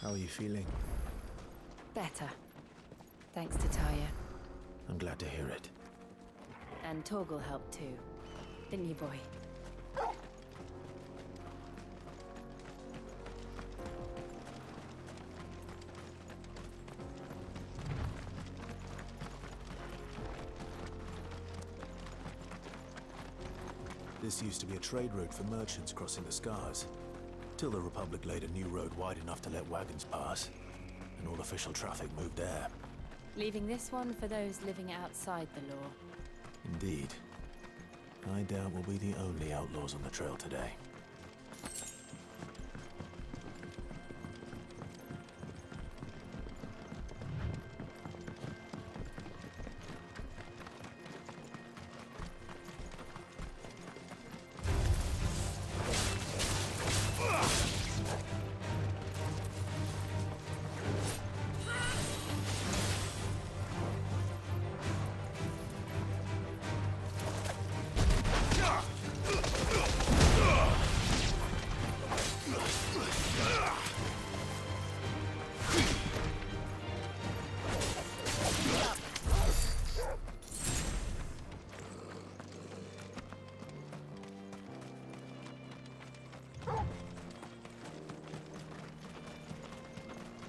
How are you feeling? Better. Thanks to Taya. I'm glad to hear it. And Torgal helped too. Didn't you, boy? This used to be a trade route for merchants crossing the Scars, till the Republic laid a new road wide enough to let wagons pass, and all official traffic moved there. Leaving this one for those living outside the law. Indeed. I doubt we'll be the only outlaws on the trail today.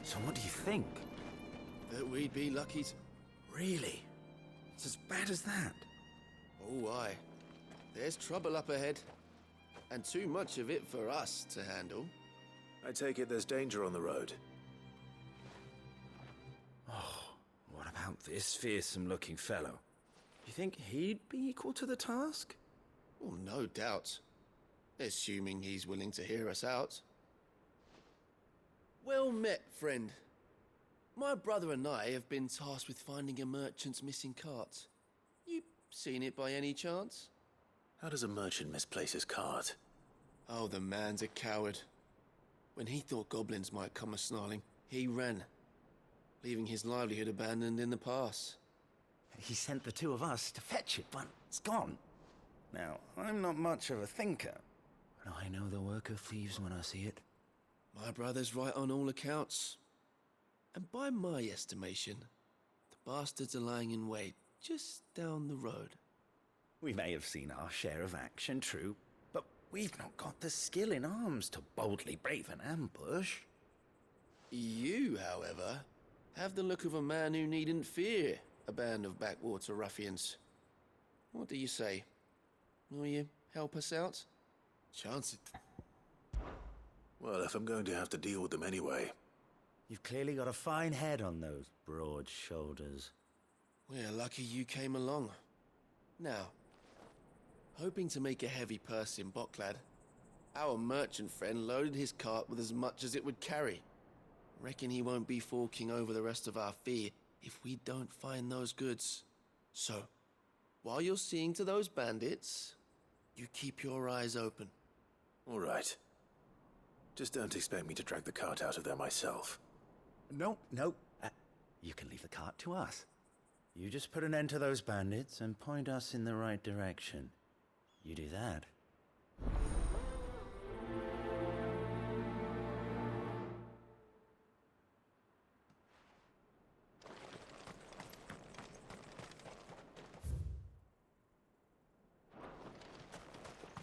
So what do you think? That we'd be lucky to... Really? It's as bad as that? Oh, aye. There's trouble up ahead. And too much of it for us to handle. I take it there's danger on the road. Oh, what about this fearsome-looking fellow? You think he'd be equal to the task? Oh, no doubt. Assuming he's willing to hear us out. Well met, friend. My brother and I have been tasked with finding a merchant's missing cart. You seen it by any chance? How does a merchant misplace his cart? Oh, the man's a coward. When he thought goblins might come a-snarling, he ran, leaving his livelihood abandoned in the pass. He sent the two of us to fetch it, but it's gone. Now, I'm not much of a thinker, but I know the work of thieves when I see it. My brother's right on all accounts. And by my estimation, the bastards are lying in wait just down the road. We may have seen our share of action, true, but we've not got the skill in arms to boldly brave an ambush. You, however, have the look of a man who needn't fear a band of backwater ruffians. What do you say? Will you help us out? Chance it. Well, if I'm going to have to deal with them anyway. You've clearly got a fine head on those broad shoulders. We're lucky you came along. Now, hoping to make a heavy purse in Boklad, our merchant friend loaded his cart with as much as it would carry. Reckon he won't be forking over the rest of our fee if we don't find those goods. So, while you're seeing to those bandits, you keep your eyes open. All right. Just don't expect me to drag the cart out of there myself. No. You can leave the cart to us. You just put an end to those bandits and point us in the right direction. You do that.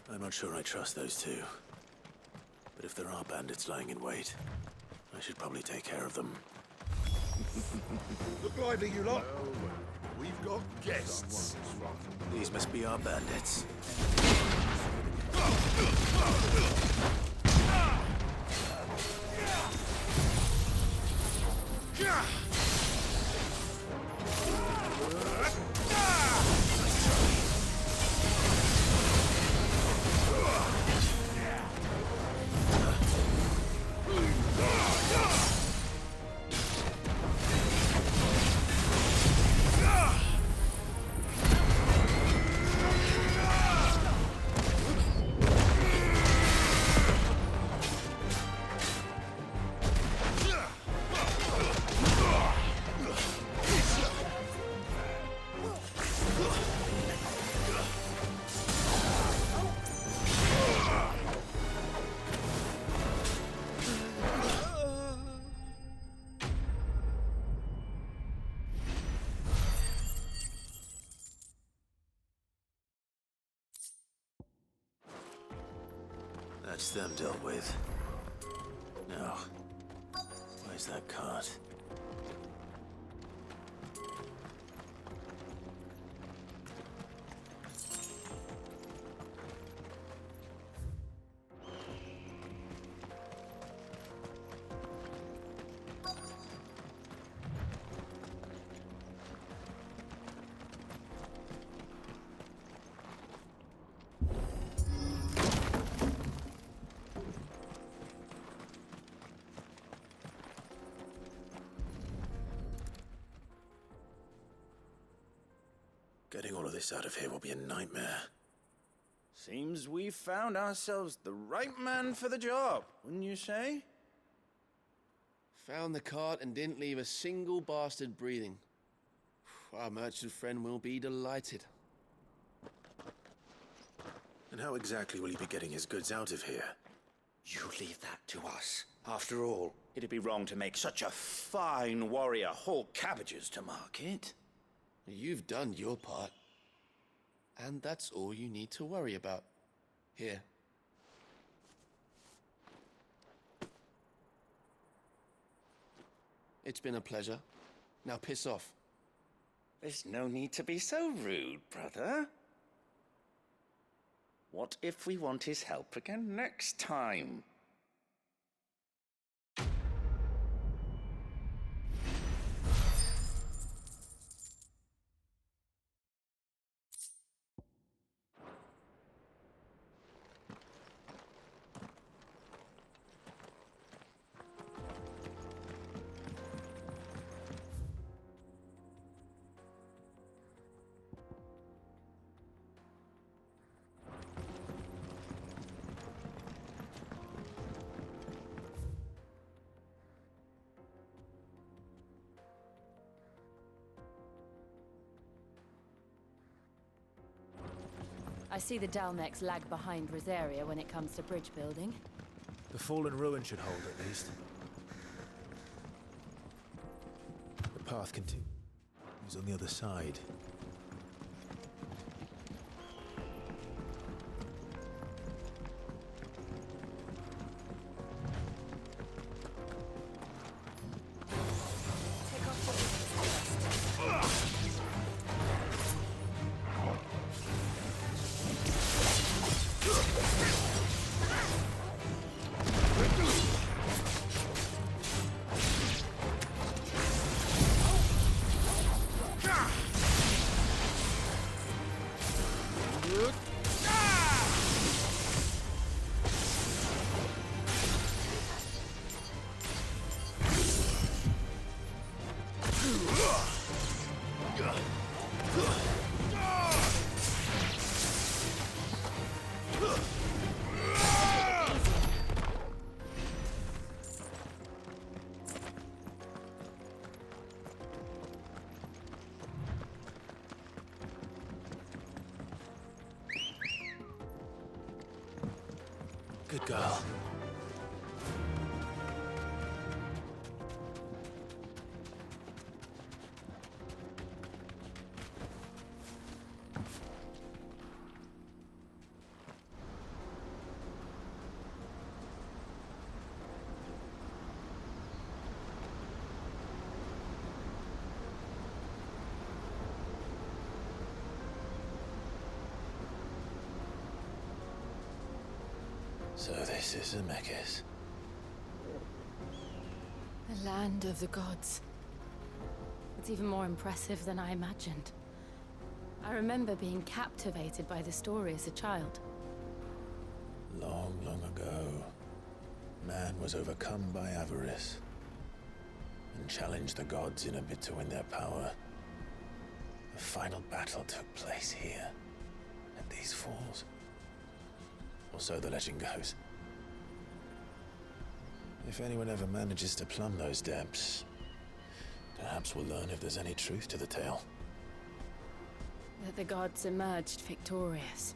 I'm not sure I trust those two. But if there are bandits lying in wait, I should probably take care of them. Look lively, you lot. We've got guests. These must be our bandits. That's them dealt with. Now, where's that cart? Getting all of this out of here will be a nightmare. Seems we've found ourselves the right man for the job, wouldn't you say? Found the cart and didn't leave a single bastard breathing. Our merchant friend will be delighted. And how exactly will he be getting his goods out of here? You leave that to us. After all, it'd be wrong to make such a fine warrior haul cabbages to market. You've done your part. And that's all you need to worry about. Here. It's been a pleasure. Now piss off. There's no need to be so rude, brother. What if we want his help again next time? I see the Dalmex lag behind Rosaria when it comes to bridge building. The fallen ruin should hold, at least. The path continues on the other side. Good girl. So this is Zemeckis. The land of the gods. It's even more impressive than I imagined. I remember being captivated by the story as a child. Long, long ago, man was overcome by avarice and challenged the gods in a bid to win their power. The final battle took place here, at these falls. Or so the legend goes. If anyone ever manages to plumb those depths, perhaps we'll learn if there's any truth to the tale. That the gods emerged victorious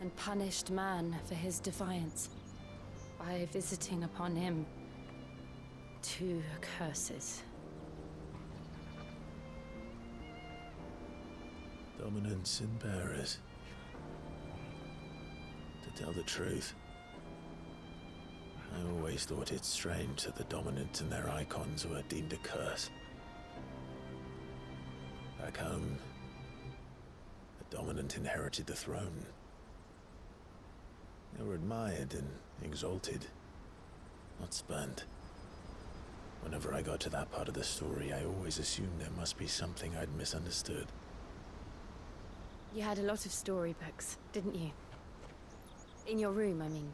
and punished man for his defiance by visiting upon him 2 curses. Dominance in bearers. To tell the truth, I always thought it strange that the dominant and their icons were deemed a curse. Back home, the dominant inherited the throne. They were admired and exalted, not spurned. Whenever I got to that part of the story, I always assumed there must be something I'd misunderstood. You had a lot of storybooks, didn't you? In your room, I mean.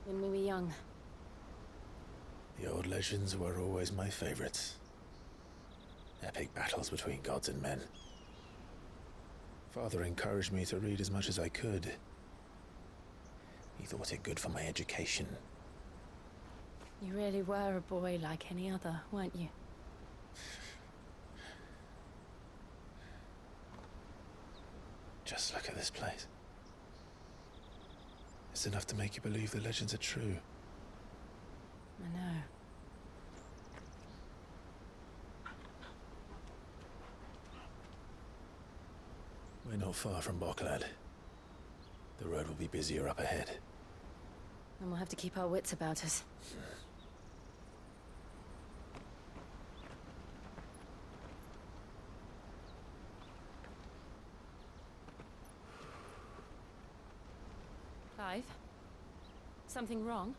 When we were young. The old legends were always my favorites. Epic battles between gods and men. Father encouraged me to read as much as I could. He thought it good for my education. You really were a boy like any other, weren't you? Just look at this place. It's enough to make you believe the legends are true. I know. We're not far from Boklad. The road will be busier up ahead. And we'll have to keep our wits about us. Clive? Something wrong?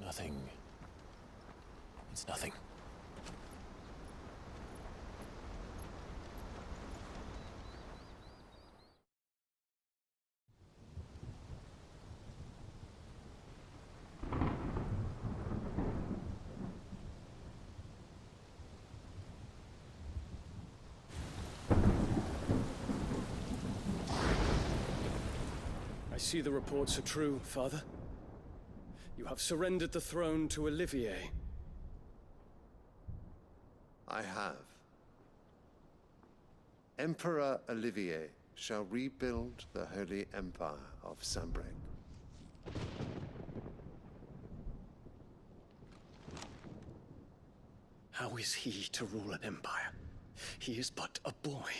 Nothing. It's nothing. I see the reports are true, Father. You have surrendered the throne to Olivier. I have. Emperor Olivier shall rebuild the Holy Empire of Sanbreque. How is he to rule an empire? He is but a boy.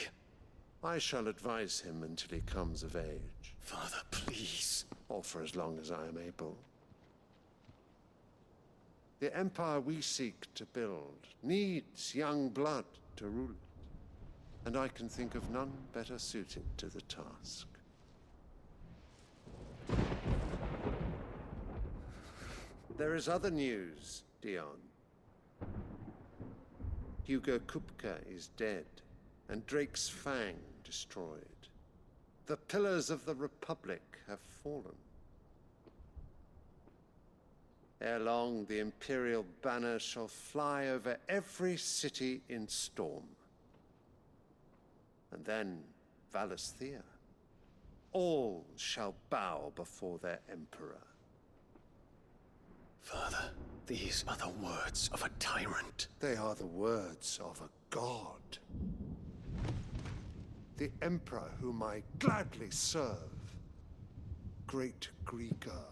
I shall advise him until he comes of age, Father, please. or for as long as I am able. The empire we seek to build needs young blood to rule it, and I can think of none better suited to the task. There is other news, Dion. Hugo Kupka is dead, and Drake's Fang destroyed. The pillars of the Republic have fallen. Ere long, the Imperial banner shall fly over every city in Storm. And then Valisthea. All shall bow before their Emperor. Father, these are the words of a tyrant. They are the words of a god. The Emperor whom I gladly serve. Great Greeker,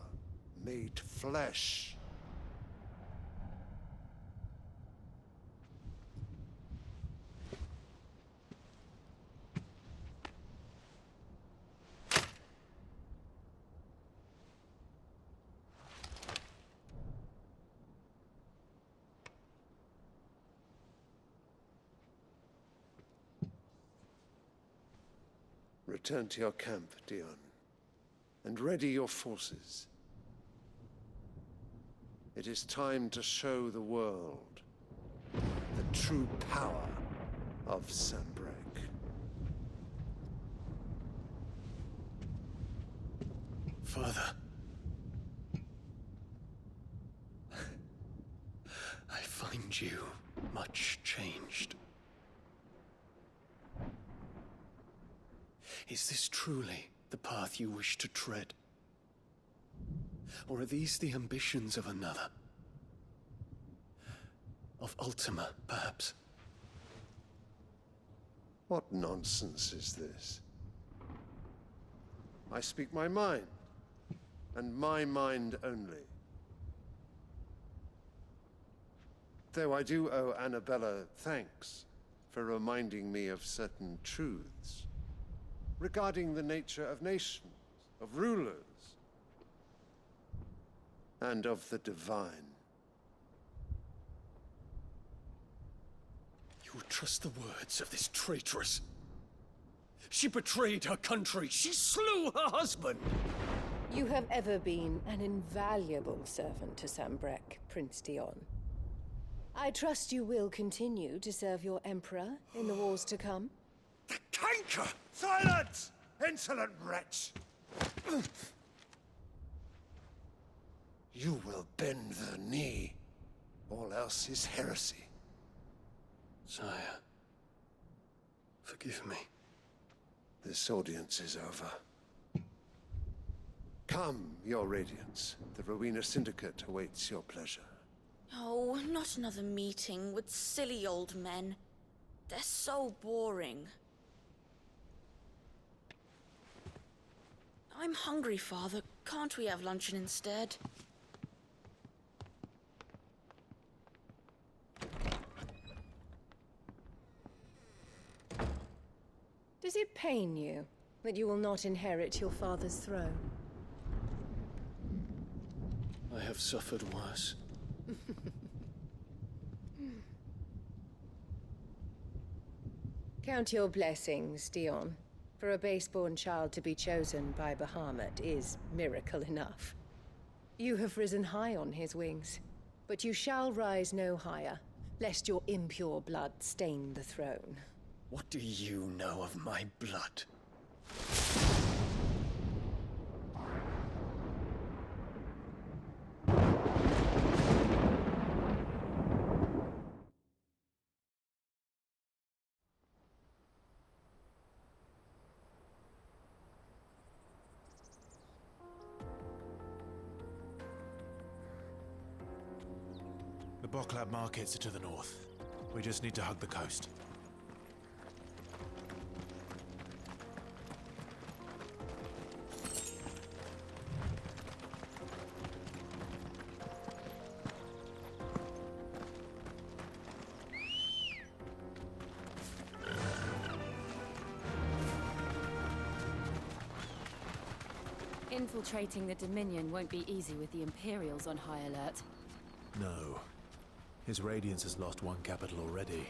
made flesh. Return to your camp, Dion, and ready your forces. It is time to show the world the true power of Sanbreque. Father. I find you much changed. Is this truly the path you wish to tread? Or are these the ambitions of another? Of Ultima, perhaps? What nonsense is this? I speak my mind, and my mind only. Though I do owe Annabella thanks for reminding me of certain truths regarding the nature of nations, of rulers, and of the divine. You would trust the words of this traitress? She betrayed her country. She slew her husband. You have ever been an invaluable servant to Sambrek, Prince Dion. I trust you will continue to serve your Emperor in the wars to come. The canker! Silence! Insolent wretch! You will bend the knee. All else is heresy. Sire, forgive me. This audience is over. Come, your Radiance. The Rowena Syndicate awaits your pleasure. Oh, not another meeting with silly old men. They're so boring. I'm hungry, Father. Can't we have luncheon instead? Does it pain you that you will not inherit your father's throne? I have suffered worse. Count your blessings, Dion. For a base-born child to be chosen by Bahamut is miracle enough. You have risen high on his wings, but you shall rise no higher, lest your impure blood stain the throne. What do you know of my blood? The Boklab markets are to the north. We just need to hug the coast. Infiltrating the Dominion won't be easy with the Imperials on high alert. No. His Radiance has lost one capital already.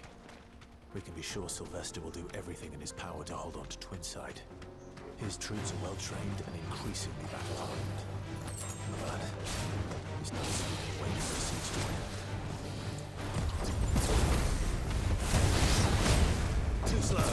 We can be sure Sylvester will do everything in his power to hold on to Twinside. His troops are well-trained and increasingly battle-hardened. But he's not simply waiting for the siege to win. Too slow.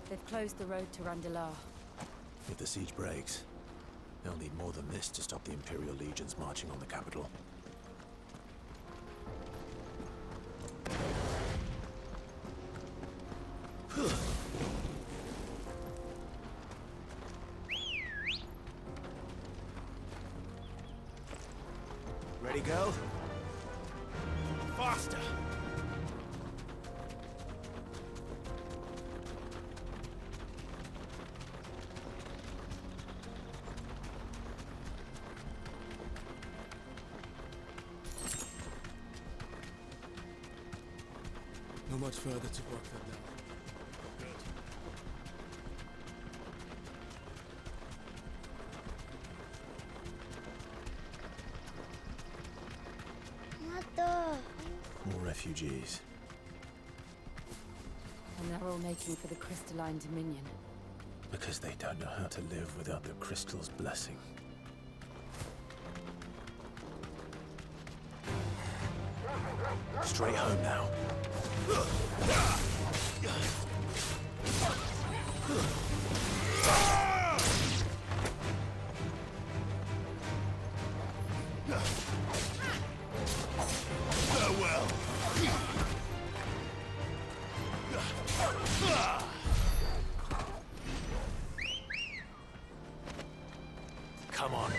They've closed the road to Randalar. If the siege breaks, they'll need more than this to stop the Imperial legions marching on the capital. Ready, go? Faster! Not much further to walk them now. More refugees. And they're all making for the Crystalline Dominion. Because they don't know how to live without the crystal's blessing. Straight home now. Farewell. Come on.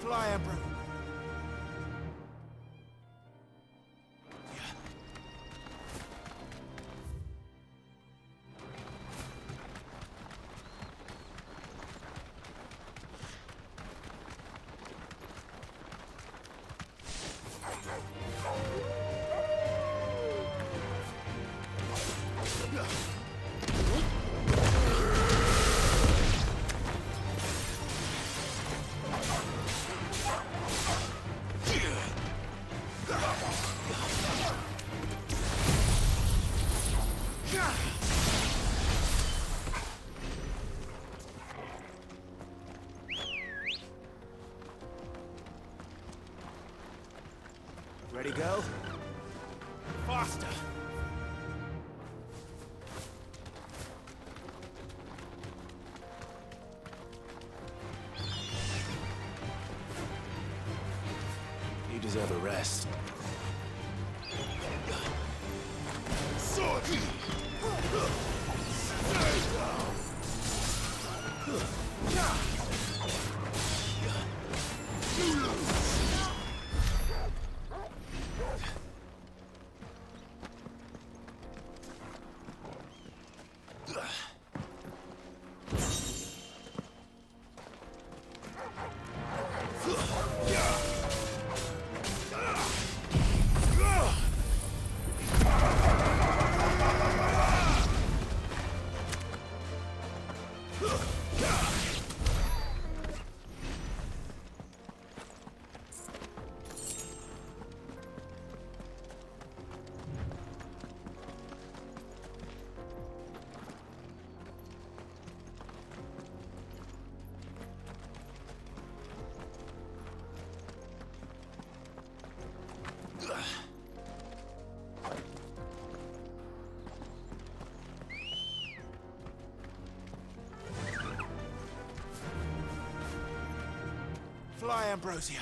Fly, Emperor. Ready, go? Faster! You deserve a rest. Sword! Fly, Ambrosia.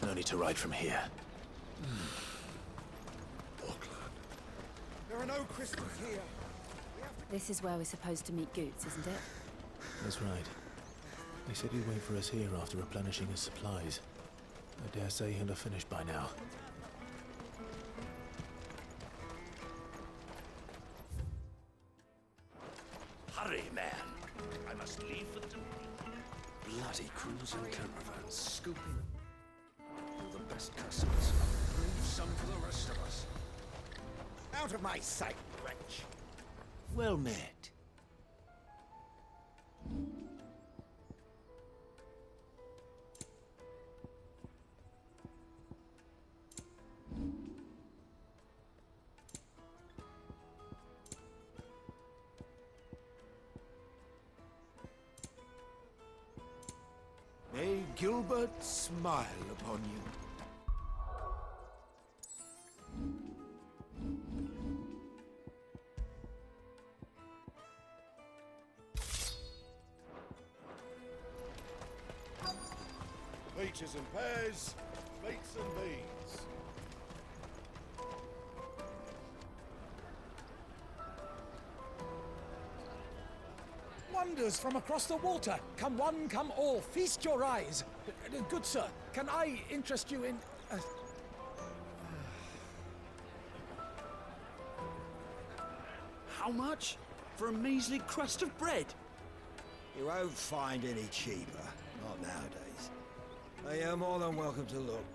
No need to ride from here. There are no crystals here. This is where we're supposed to meet Goots, isn't it? That's right. He said he'd wait for us here after replenishing his supplies. I dare say he'll have finished by now. Hurry, man. I must leave for the... Bloody crimson caravans scooping all the best customers. Leave some for the rest of us. Out of my sight, wretch. Well met. May Gilbert smile upon you. Peaches and pears, beets and beans. Wonders from across the water. Come one, come all. Feast your eyes. Good sir, can I interest you in... How much? For a measly crust of bread? You won't find any cheaper. Not nowadays. You're more than welcome to look.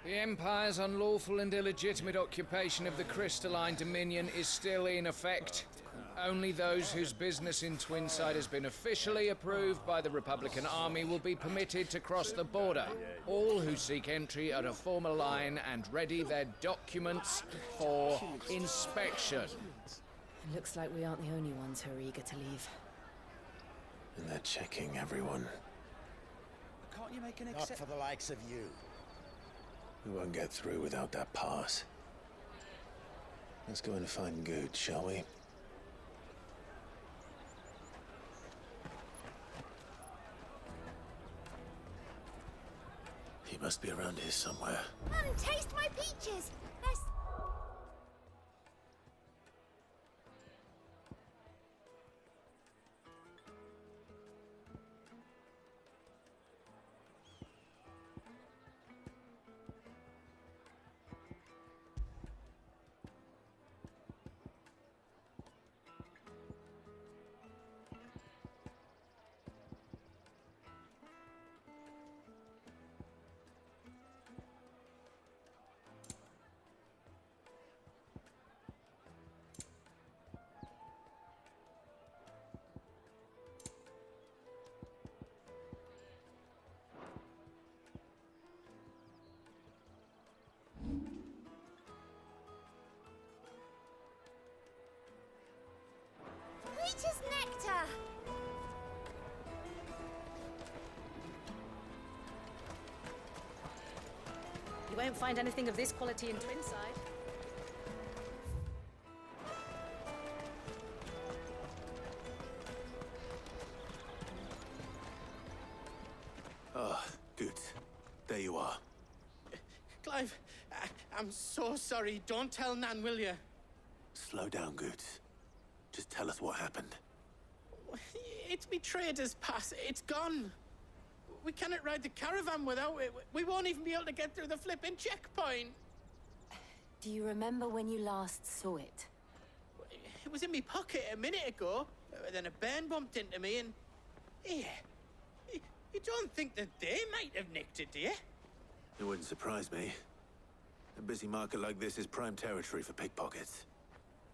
The Empire's unlawful and illegitimate occupation of the Crystalline Dominion is still in effect. Only those whose business in Twinside has been officially approved by the Republican Army will be permitted to cross the border. All who seek entry are to form a line and ready their documents for inspection. It looks like we aren't the only ones who are eager to leave. And they're checking everyone. Can't you make an Not for the likes of you. We won't get through without that pass. Let's go and find Good, shall we? He must be around here somewhere. Taste my peaches! There's... Peaches nectar! You won't find anything of this quality in Twinside. Ah, Good. There you are. Clive, I'm so sorry. Don't tell Nan, will you? Slow down, Good. Just tell us what happened. It's me trader's pass. It's gone. We cannot ride the caravan without it. We won't even be able to get through the flipping checkpoint. Do you remember when you last saw it? It was in my pocket a minute ago. Then a bairn bumped into me and... Yeah. You don't think that they might have nicked it, do you? It wouldn't surprise me. A busy market like this is prime territory for pickpockets.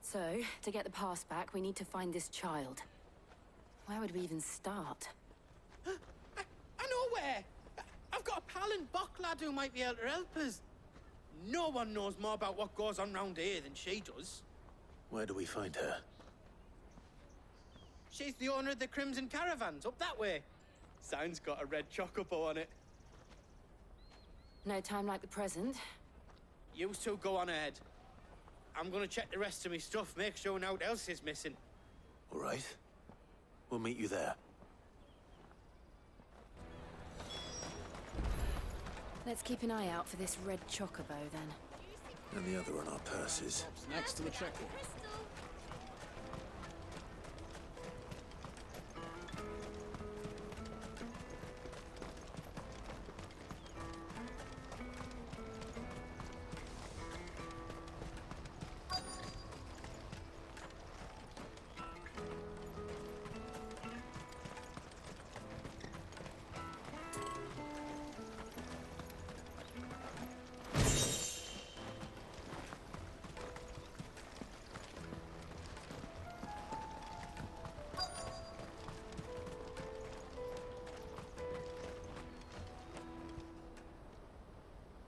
So, to get the pass back, we need to find this child. Where would we even start? I know where! I've got a pal in Bocklad who might be able to help us. No one knows more about what goes on round here than she does. Where do we find her? She's the owner of the Crimson Caravans, up that way. Sign's got a red chocobo on it. No time like the present. You two go on ahead. I'm gonna check the rest of my stuff, make sure nothing else is missing. All right. We'll meet you there. Let's keep an eye out for this red chocobo, then. And the other on our purses. Next to the checkpoint.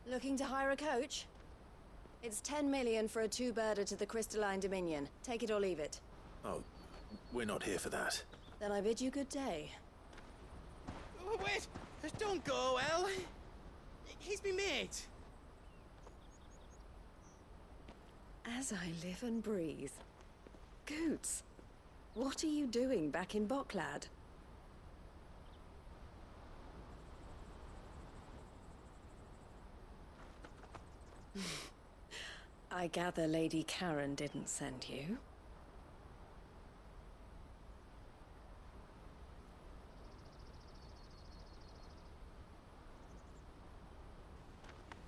Looking to hire a coach? It's 10 million for a two-birder to the Crystalline Dominion. Take it or leave it. Oh, we're not here for that. Then I bid you good day. Oh, wait! Don't go, El! He's me mate. As I live and breathe. Goots, what are you doing back in Bocklad? I gather Lady Karen didn't send you.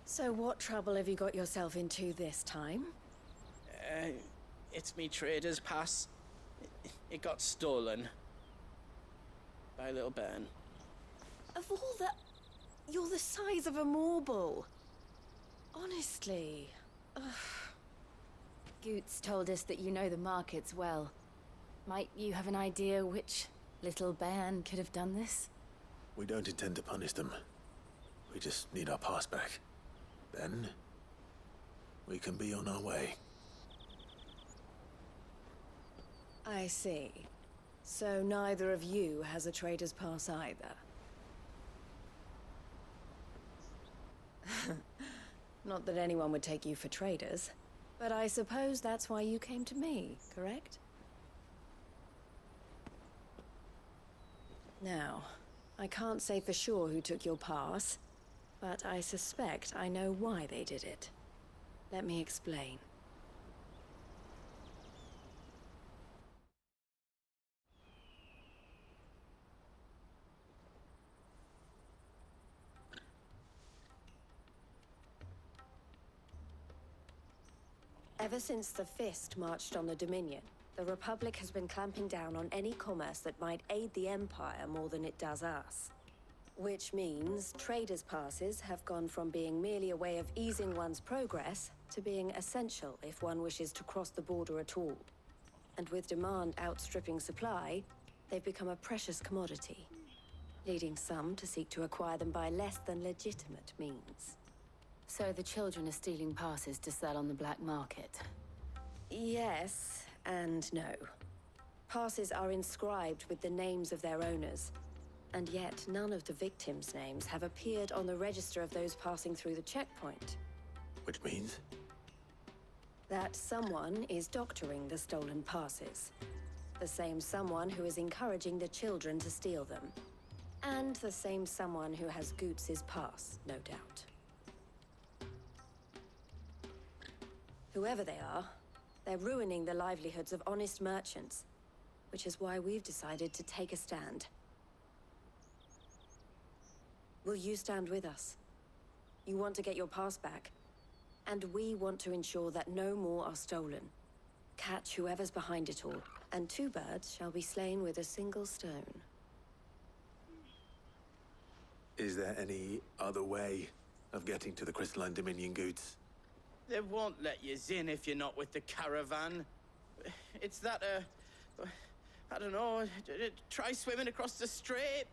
So what trouble have you got yourself into this time? It's me trader's pass. It got stolen. By a little bairn. Of all the... You're the size of a marble. Honestly... Ugh. Goots told us that you know the markets well. Might you have an idea which little band could have done this? We don't intend to punish them. We just need our pass back. Then, we can be on our way. I see. So neither of you has a trader's pass either. Not that anyone would take you for traders, but I suppose that's why you came to me, correct? Now, I can't say for sure who took your pass, but I suspect I know why they did it. Let me explain. Ever since the Fist marched on the Dominion, the Republic has been clamping down on any commerce that might aid the Empire more than it does us. Which means traders' passes have gone from being merely a way of easing one's progress to being essential if one wishes to cross the border at all. And with demand outstripping supply, they've become a precious commodity, leading some to seek to acquire them by less than legitimate means. So the children are stealing passes to sell on the black market? Yes and no. Passes are inscribed with the names of their owners, and yet none of the victims' names have appeared on the register of those passing through the checkpoint. Which means? That someone is doctoring the stolen passes. The same someone who is encouraging the children to steal them. And the same someone who has Goots' pass, no doubt. Whoever they are, they're ruining the livelihoods of honest merchants, which is why we've decided to take a stand. Will you stand with us? You want to get your pass back, and we want to ensure that no more are stolen. Catch whoever's behind it all, and two birds shall be slain with a single stone. Is there any other way of getting to the Crystalline Dominion, Goots? They won't let you in if you're not with the caravan. It's that, I don't know, try swimming across the strait.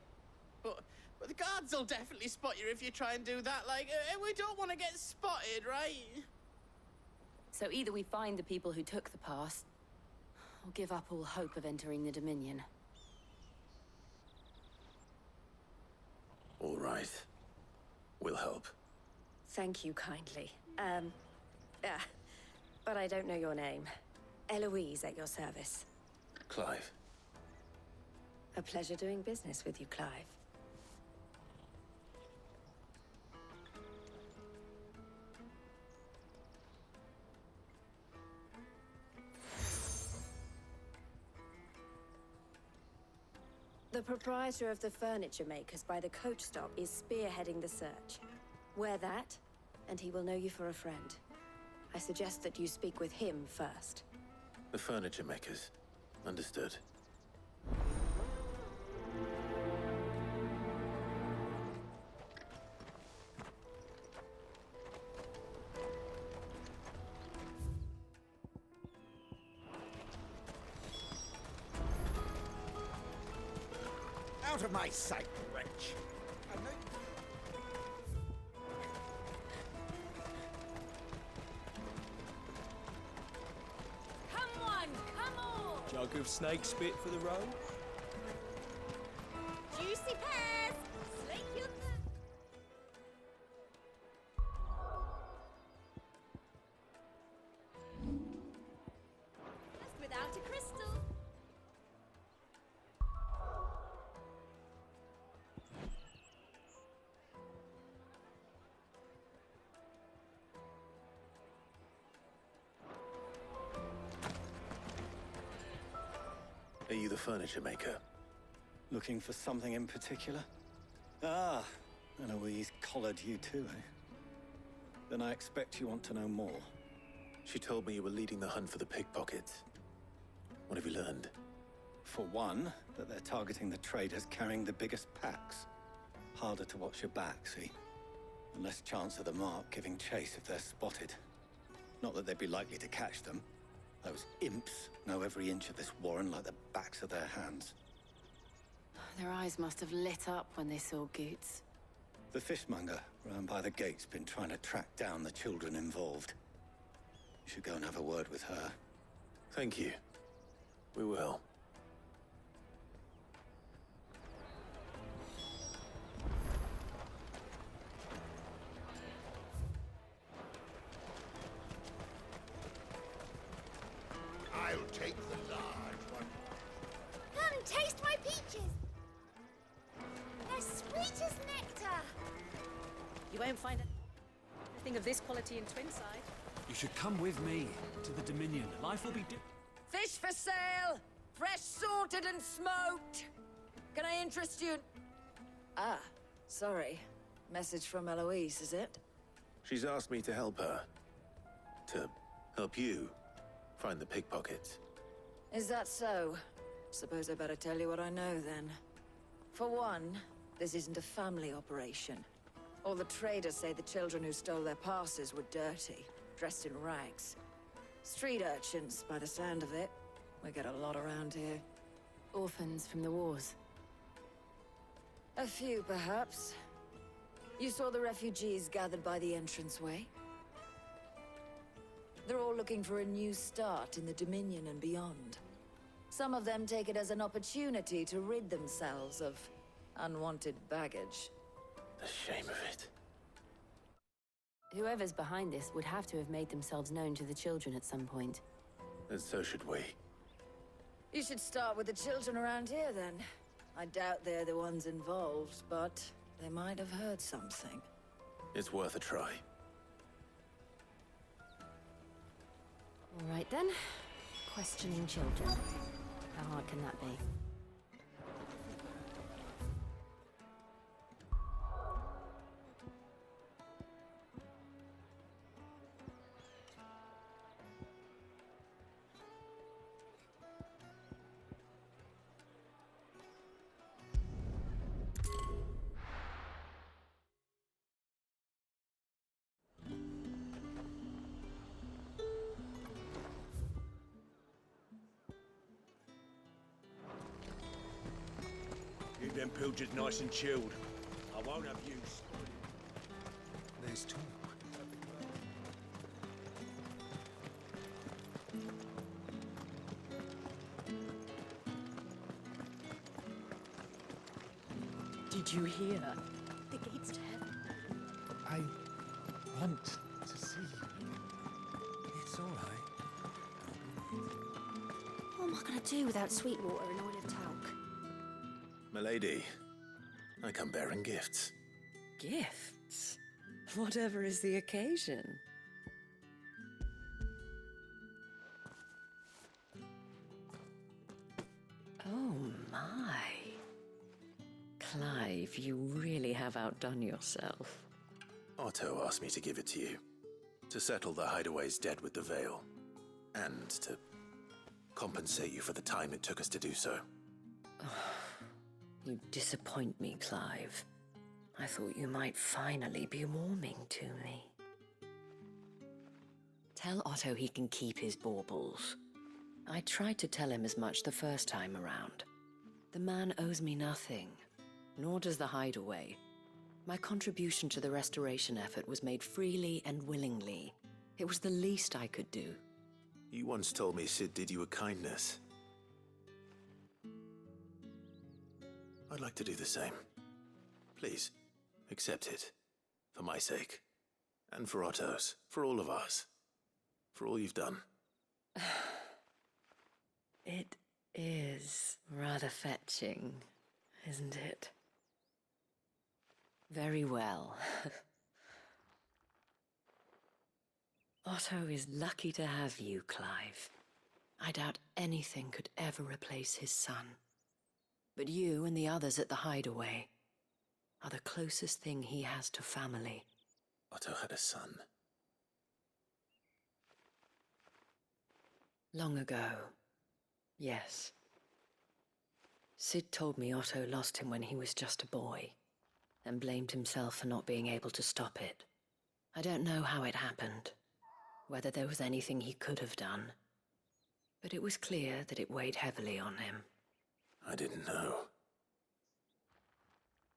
But the guards will definitely spot you if you try and do that. Like, we don't want to get spotted, right? So either we find the people who took the pass, or give up all hope of entering the Dominion. All right. We'll help. Thank you kindly. But I don't know your name. Eloise at your service. Clive. A pleasure doing business with you, Clive. The proprietor of the furniture makers by the coach stop is spearheading the search. Wear that, and he will know you for a friend. I suggest that you speak with him first. The furniture makers. Understood. Out of my sight, wretch! Come on, come on! Jug of snake spit for the road? Juicy pears! Slake your Just without a crystal. Are you the furniture maker? Looking for something in particular? Ah, Eloise collared you too, eh? Then I expect you want to know more. She told me you were leading the hunt for the pickpockets. What have you learned? For one, that they're targeting the traders carrying the biggest packs. Harder to watch your back, see? and less chance of the mark giving chase if they're spotted. Not that they'd be likely to catch them. Those imps know every inch of this warren like the backs of their hands. Their eyes must have lit up when they saw Goots. The fishmonger round by the gate's been trying to track down the children involved. You should go and have a word with her. Thank you. We will. I'll take the large one. Come taste my peaches. They're sweet as nectar. You won't find anything of this quality in Twinside. You should come with me to the Dominion. Life will be Fish for sale! Fresh sorted and smoked! Can I interest you? Ah, sorry. Message from Eloise, is it? She's asked me to help her. To help you find the pickpockets. Is that so? Suppose I better tell you what I know then. For one, this isn't a family operation. All the traders say the children who stole their passes were dirty, dressed in rags. Street urchins, by the sound of it. We get a lot around here. Orphans from the wars. A few, perhaps. You saw the refugees gathered by the entranceway? They're all looking for a new start in the Dominion and beyond. Some of them take it as an opportunity to rid themselves of unwanted baggage. The shame of it. Whoever's behind this would have to have made themselves known to the children at some point. And so should we. You should start with the children around here, then. I doubt they're the ones involved, but they might have heard something. It's worth a try. All right, then. Questioning children. How hard can that be? Keep them pilgers nice and chilled. I won't have you spoiling. There's talk. Did you hear? The gates to heaven. I want to see you. It's all right. What am I gonna do without sweet water and oil of talc? Milady, I come bearing gifts. Gifts? Whatever is the occasion. Oh my. Clive, you really have outdone yourself. Otto asked me to give it to you. To settle the Hideaway's debt with the Veil. And to compensate you for the time it took us to do so. You disappoint me, Clive. I thought you might finally be warming to me. Tell Otto he can keep his baubles. I tried to tell him as much the first time around. The man owes me nothing, nor does the Hideaway. My contribution to the restoration effort was made freely and willingly. It was the least I could do. You once told me Sid did you a kindness. I'd like to do the same. Please, accept it. For my sake. And for Otto's. For all of us. For all you've done. It is rather fetching, isn't it? Very well. Otto is lucky to have you, Clive. I doubt anything could ever replace his son. But you and the others at the Hideaway are the closest thing he has to family. Otto had a son. Long ago, yes. Sid told me Otto lost him when he was just a boy. and blamed himself for not being able to stop it. I don't know how it happened, whether there was anything he could have done, but it was clear that it weighed heavily on him. I didn't know.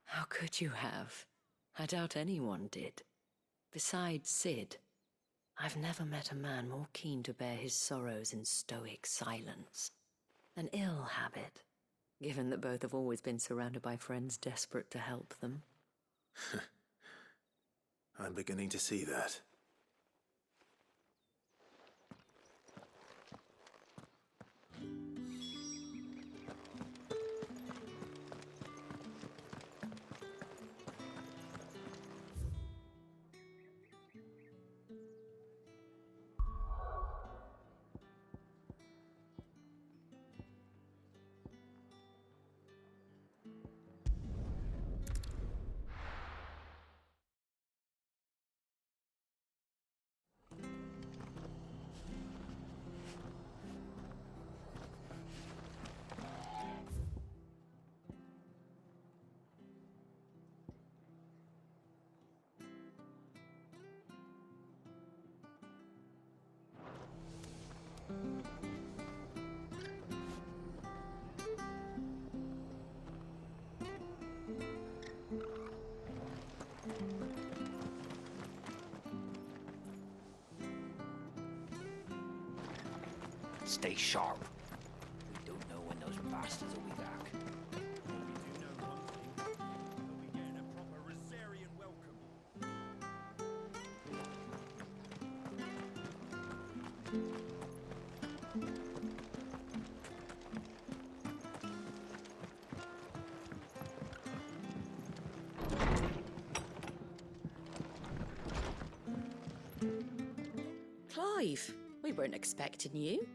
How could you have? I doubt anyone did. Besides Sid, I've never met a man more keen to bear his sorrows in stoic silence. An ill habit, given that both have always been surrounded by friends desperate to help them. I'm beginning to see that. Stay sharp. We don't know when those bastards will be back. We do know one thing. We'll be getting a proper Rosarian welcome. Clive, we weren't expecting you.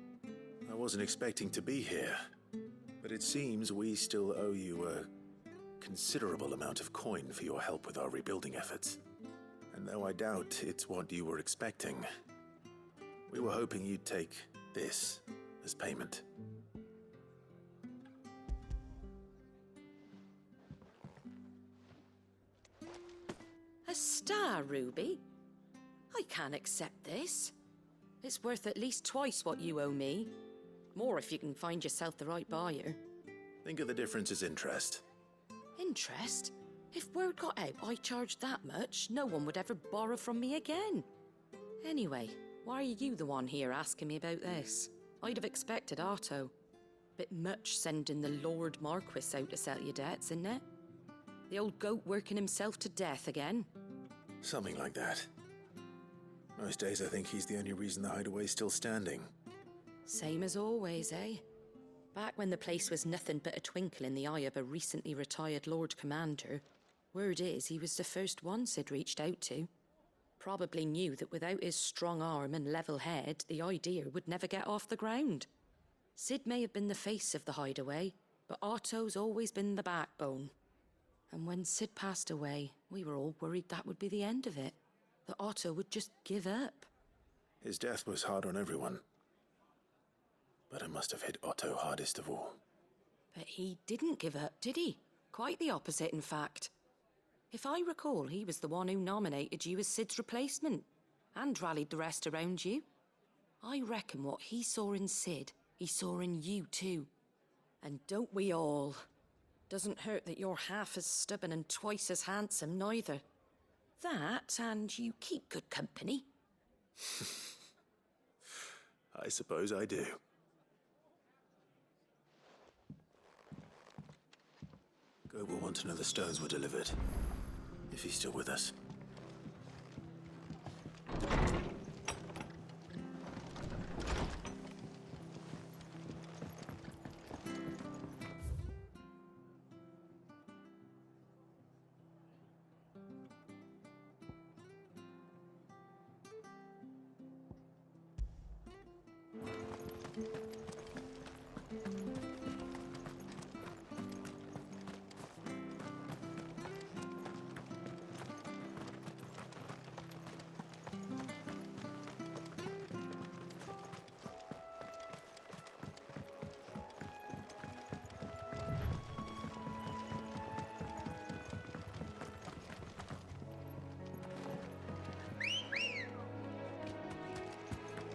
I wasn't expecting to be here, but it seems we still owe you a considerable amount of coin for your help with our rebuilding efforts. And though I doubt it's what you were expecting, we were hoping you'd take this as payment. A star ruby? I can't accept this. It's worth at least twice what you owe me. More if you can find yourself the right buyer. Think of the difference as interest. Interest? If word got out I charged that much, no one would ever borrow from me again. Anyway, why are you the one here asking me about this? I'd have expected Otto. Bit much sending the Lord Marquis out to settle your debts, isn't it? The old goat working himself to death again. Something like that. Most days I think he's the only reason the hideaway's still standing. Same as always, eh? Back when the place was nothing but a twinkle in the eye of a recently retired Lord Commander, word is he was the first one Sid reached out to. Probably knew that without his strong arm and level head, the idea would never get off the ground. Sid may have been the face of the hideaway, but Otto's always been the backbone. And when Sid passed away, we were all worried that would be the end of it. That Otto would just give up. His death was hard on everyone. But it must have hit Otto hardest of all. But he didn't give up, did he? Quite the opposite, in fact. If I recall, he was the one who nominated you as Sid's replacement, and rallied the rest around you. I reckon what he saw in Sid, he saw in you too. And don't we all? Doesn't hurt that you're half as stubborn and twice as handsome, neither. That, and you keep good company. I suppose I do. Goat will want to know the stones were delivered, if he's still with us.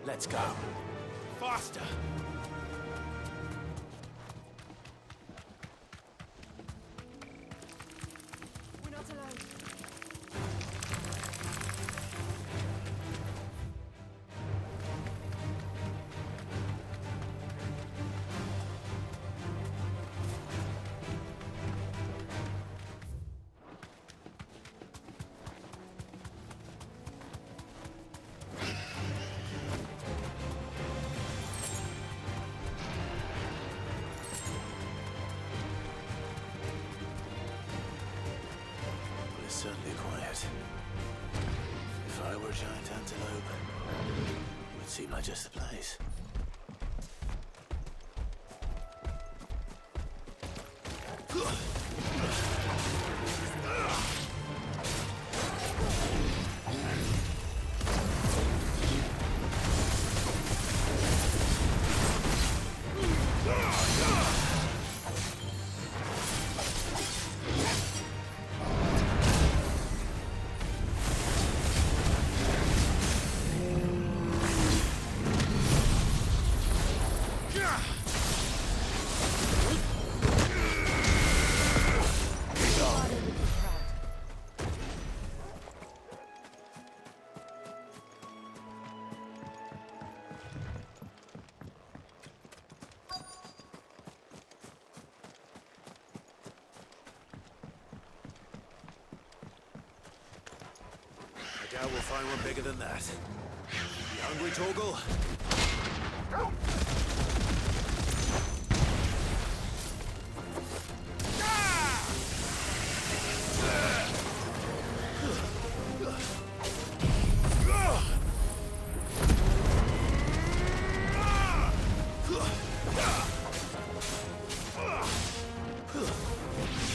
Let's go. Faster! We're not alone. It's certainly quiet. If I were a giant antelope, it would seem like just the place. I doubt we'll find one bigger than that. You hungry, Torgal?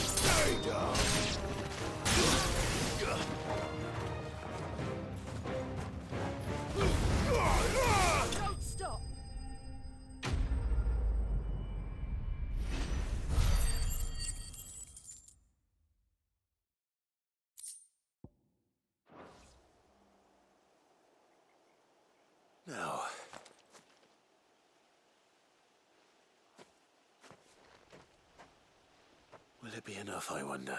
Stay down! Don't stop! Now. Will it be enough, I wonder?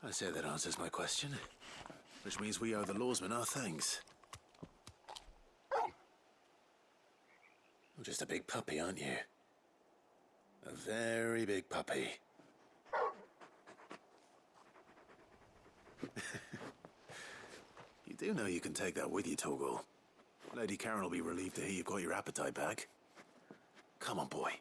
I say that answers my question, which means we owe the lawsmen our thanks. You're just a big puppy, aren't you? A very big puppy. You do know you can take that with you, Torgal. Lady Karen will be relieved to hear you've got your appetite back. Come on, boy.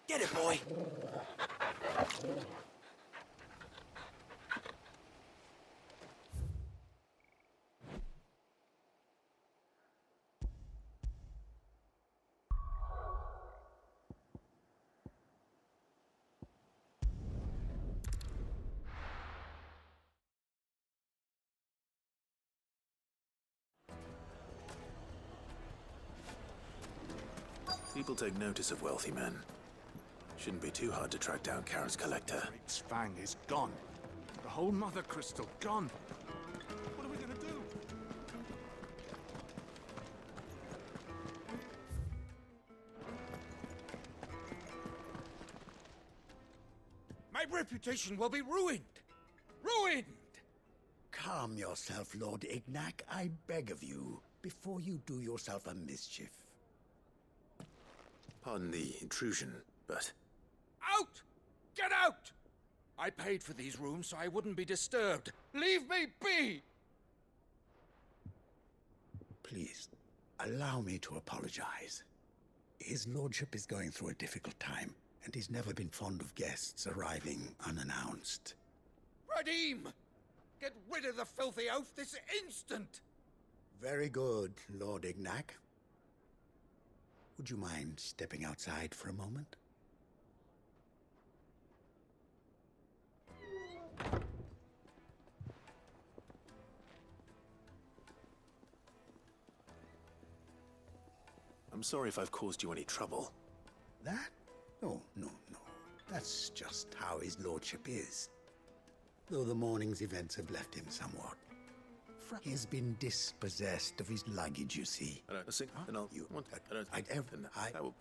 Get it, boy! People take notice of wealthy men. Shouldn't be too hard to track down Karen's collector. Its fang is gone. The whole mother crystal gone. What are we gonna do? My reputation will be ruined! Ruined! Calm yourself, Lord Ignac, I beg of you, before you do yourself a mischief. Pardon the intrusion, but... Out! Get out! I paid for these rooms so I wouldn't be disturbed. Leave me be! Please, allow me to apologize. His lordship is going through a difficult time, and he's never been fond of guests arriving unannounced. Radim! Get rid of the filthy oaf this instant! Very good, Lord Ignac. Would you mind stepping outside for a moment? I'm sorry if I've caused you any trouble. That? No, no, no. That's just how his lordship is. Though the morning's events have left him somewhat. He's been dispossessed of his luggage, you see. I don't think, and I'll... You, want, I don't I'd think, ever... and I will...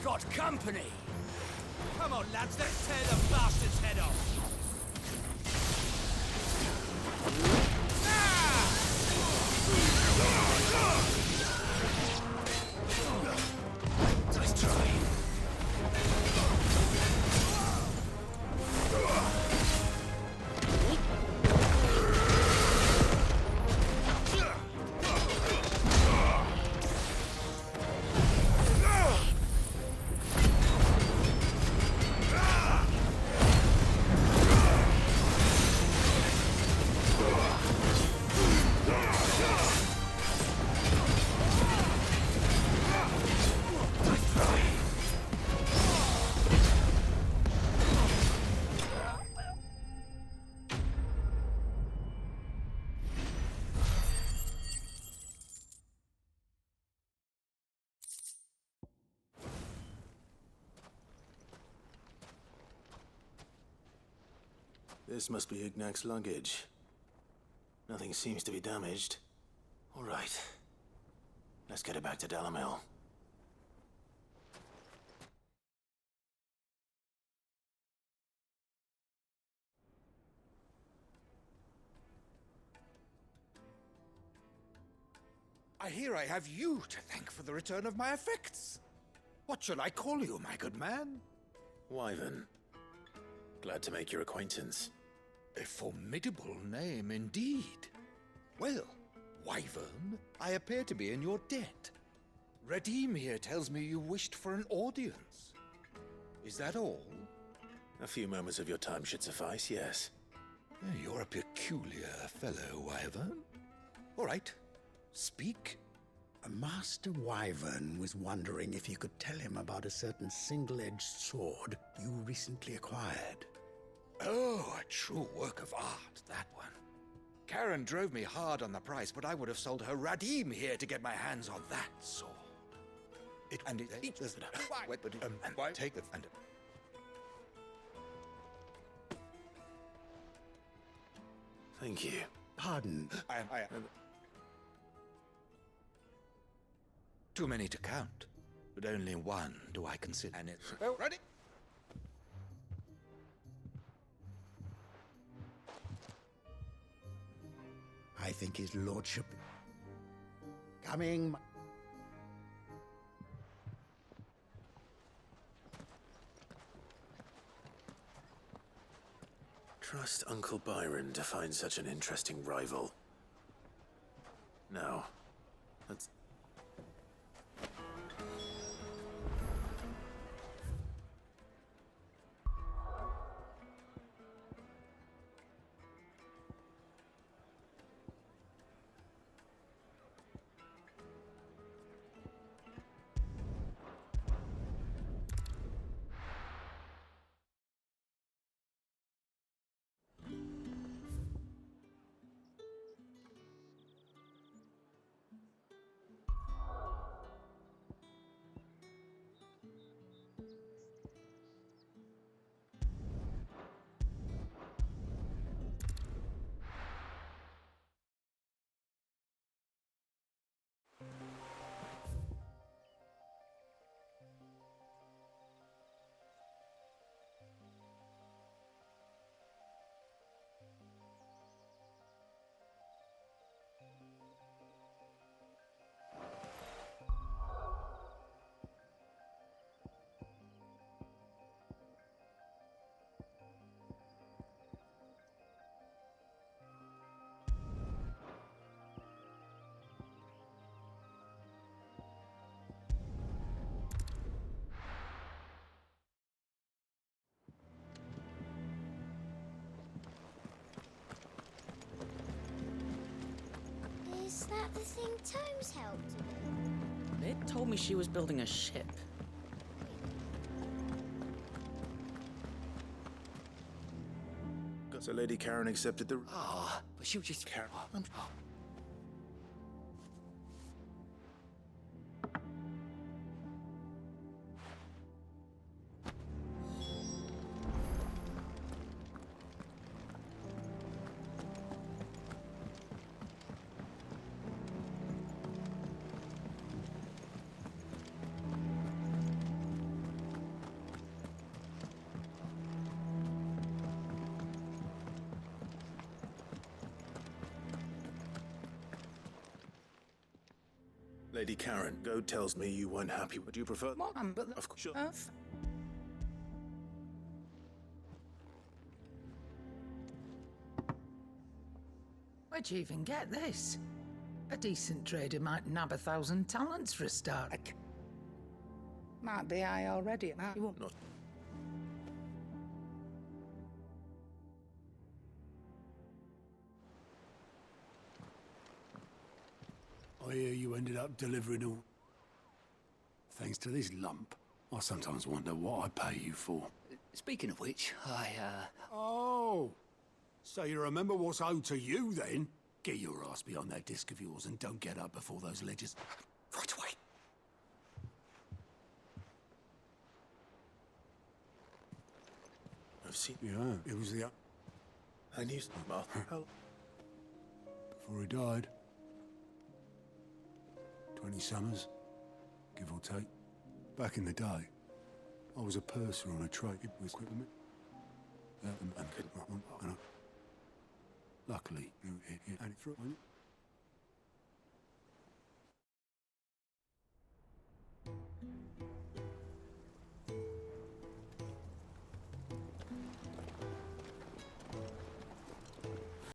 Got company! Come on, lads, let's tear the bastard's head off! Nice try. This must be Ignac's luggage. Nothing seems to be damaged. All right. Let's get it back to Dalamil. I hear I have you to thank for the return of my effects. What shall I call you, my good man? Wyvern. Glad to make your acquaintance. A formidable name indeed. Well, Wyvern, I appear to be in your debt. Redeem here tells me you wished for an audience. Is that all? A few moments of your time should suffice, yes. You're a peculiar fellow, Wyvern. All right, speak. Master Wyvern was wondering if you could tell him about a certain single-edged sword you recently acquired. Oh, a true work of art, that one. Karen drove me hard on the price, but I would have sold her Radim here to get my hands on that sword. Take the and. Thank you. Pardon. I Too many to count, but only one do I consider. And it's ready. I think his lordship... Coming... asked Uncle Byron to find such an interesting rival. Now, let's... Is that the thing Tomes helped with? They told me she was building a ship. So Lady Karen accepted the... Ah, but she was just... Karen... Lady Karen, Goad tells me you weren't happy. Would you prefer... But of course. Sure. Where'd you even get this? A decent trader might nab 1,000 talents for a start. Might be high already. You won't. Not. I hear you ended up delivering all. Thanks to this lump. I sometimes wonder what I pay you for. Speaking of which, Oh! So you remember what's owed to you, then? Get your ass behind that disc of yours and don't get up before those ledgers... Right away. I've seen... Yeah, it was the... I knew... Before he died. 20 summers, give or take. Back in the day, I was a purser on a trade with equipment. Luckily, you had it through.